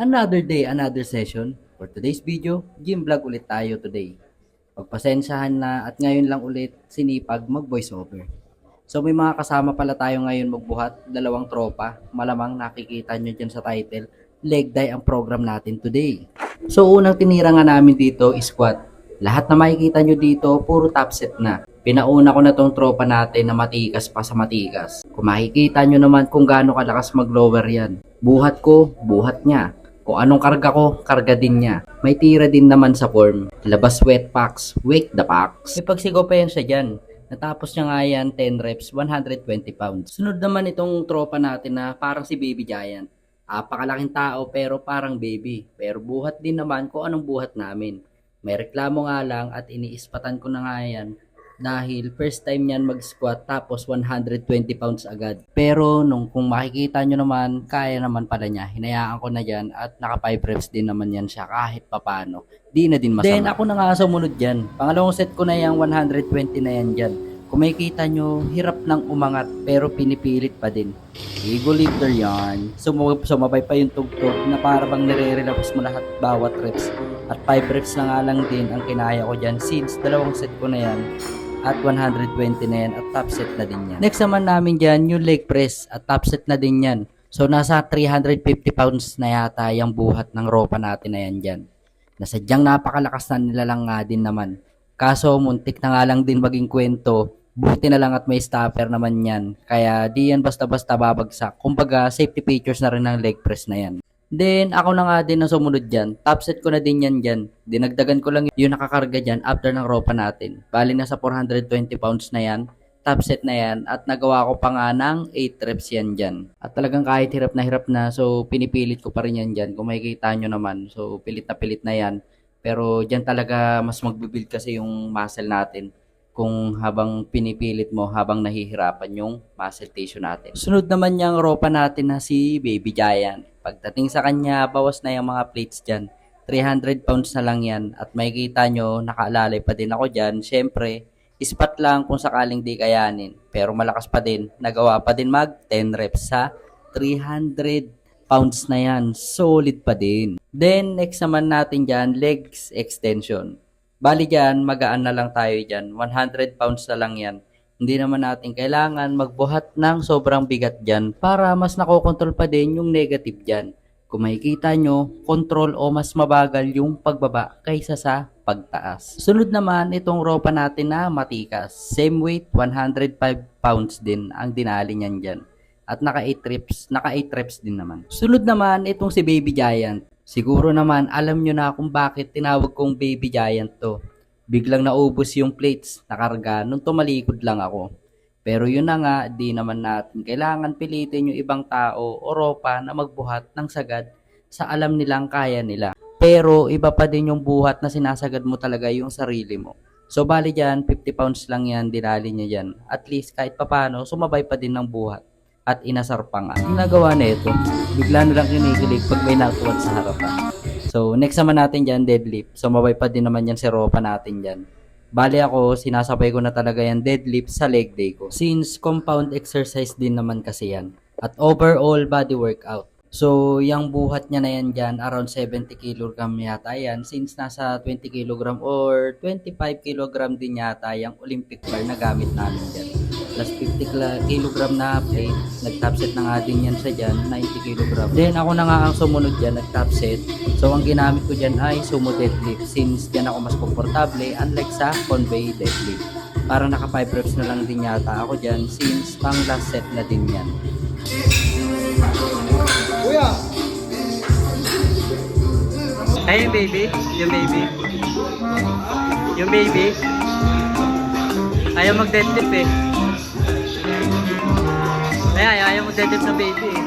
Another day, another session. For today's video, gym vlog ulit tayo today. Pagpasensyahan na at ngayon lang ulit sinipag mag voice over. So may mga kasama pala tayo ngayon magbuhat, dalawang tropa. Malamang nakikita nyo dyan sa title, leg day ang program natin today. So unang tinira nga namin dito is squat. Lahat na makikita nyo dito, puro top set na. Pinauna ko na tong tropa natin na matikas pa sa matikas. Kung makikita nyo naman kung gaano kalakas mag-lower yan. Buhat ko, buhat niya. Kung anong karga ko, karga din niya. May tira din naman sa form. Labas sweat packs, wake the packs. May pagsigaw pa yan siya dyan. Natapos niya nga yan 10 reps, 120 pounds. Sunod naman itong tropa natin na parang si Baby Giant. Apakalaking tao pero parang baby. Pero buhat din naman kung anong buhat namin. May reklamo nga lang at iniispatan ko na nga yan. Dahil first time niyan mag-squat tapos 120 pounds agad. Pero kung makikita nyo naman, kaya naman pala niya. Hinayaan ko na dyan at naka 5 reps din naman yan siya kahit papano. Di na din masama. Then ako na nga sumunod dyan. Pangalawang set ko na yung 120 na yan dyan. Kung makikita nyo, hirap nang umangat pero pinipilit pa din. Ego lifter yan. Sumabay pa yung tugtog na para bang nire-relax mo lahat bawat reps. At 5 reps na nga lang din ang kinaya ko dyan since dalawang set ko na yan. At 120 na yan at top set na din yan. Next naman namin dyan yung leg press at top set na din yan. So nasa 350 pounds na yata yung buhat ng ropa natin na yan dyan. Nasadyang napakalakas na nila lang nga din naman. Kaso muntik na nga lang din maging kwento. Buti na lang at may stopper naman yan. Kaya di yan basta-basta babagsak. Kumbaga safety features na rin ng leg press na yan. Then, ako na nga din ang sumunod dyan. Top set ko na din yan dyan. Dinagdagan ko lang yung nakakarga dyan after ng ropa natin. Bali na sa 420 pounds na yan. Top set na yan. At nagawa ko pa nga ng 8 reps yan dyan. At talagang kahit hirap na so pinipilit ko pa rin yan dyan. Kung makikita nyo naman. So pilit na yan. Pero dyan talaga mas magbibuild kasi yung muscle natin. Kung habang pinipilit mo, habang nahihirapan yung muscle tissue natin. Sunod naman yung ropa natin na si Baby Giant. Pagdating sa kanya, bawas na yung mga plates dyan. 300 pounds na lang yan. At makikita nyo, nakaalalay pa din ako dyan. Siyempre, ispat lang kung sakaling di kayanin. Pero malakas pa din. Nagawa pa din mag 10 reps sa 300 pounds na yan. Solid pa din. Then, next naman natin dyan, legs extension. Bali dyan, magaan na lang tayo dyan. 100 pounds na lang yan. Hindi naman natin kailangan magbuhat ng sobrang bigat dyan para mas nakokontrol pa din yung negative dyan. Kung makikita nyo, control o mas mabagal yung pagbaba kaysa sa pagtaas. Sunod naman itong ropa natin na matikas. Same weight, 105 pounds din ang dinali niyan dyan. At naka 8 reps din naman. Sunod naman itong si Baby Giant. Siguro naman alam nyo na kung bakit tinawag kong Baby Giant to. Biglang naubos yung plates na karga nung tumalikod lang ako. Pero yun na nga, di naman natin kailangan pilitin yung ibang tao o ropa na magbuhat ng sagad sa alam nilang kaya nila. Pero iba pa din yung buhat na sinasagad mo talaga yung sarili mo. So bali dyan, 50 pounds lang yan, dinali niya dyan. At least kahit papano, sumabay pa din ng buhat. At inasar pa nga. Ang nagawa na ito, bigla na lang kinikilig pag may natuwad sa harapan. So, next naman natin dyan, deadlift. So, mabay pa din naman yan si ropa natin dyan. Bali ako, sinasabay ko na talaga yan deadlift sa leg day ko. Since compound exercise din naman kasi yan. At overall body workout. So, yung buhat niya na yan dyan, around 70 kg yata yan. Since nasa 20 kg or 25 kg din yata yung Olympic bar na gamit namin dyan. Plus 50 kg na plate. Nag-top set na nga din yan sa dyan, 90 kg. Then ako na nga ang sumunod dyan, nag-top set. So ang ginamit ko dyan ay sumo deadlift. Since dyan ako mas komportable, unlike sa convey deadlift. Parang naka 5 reps na lang din yata ako dyan since pang last set na din yan. Kuya! Ay, yung baby. Yung baby. Ayaw mag-deadlift eh. Ayaw mag-deadlift ng baby eh.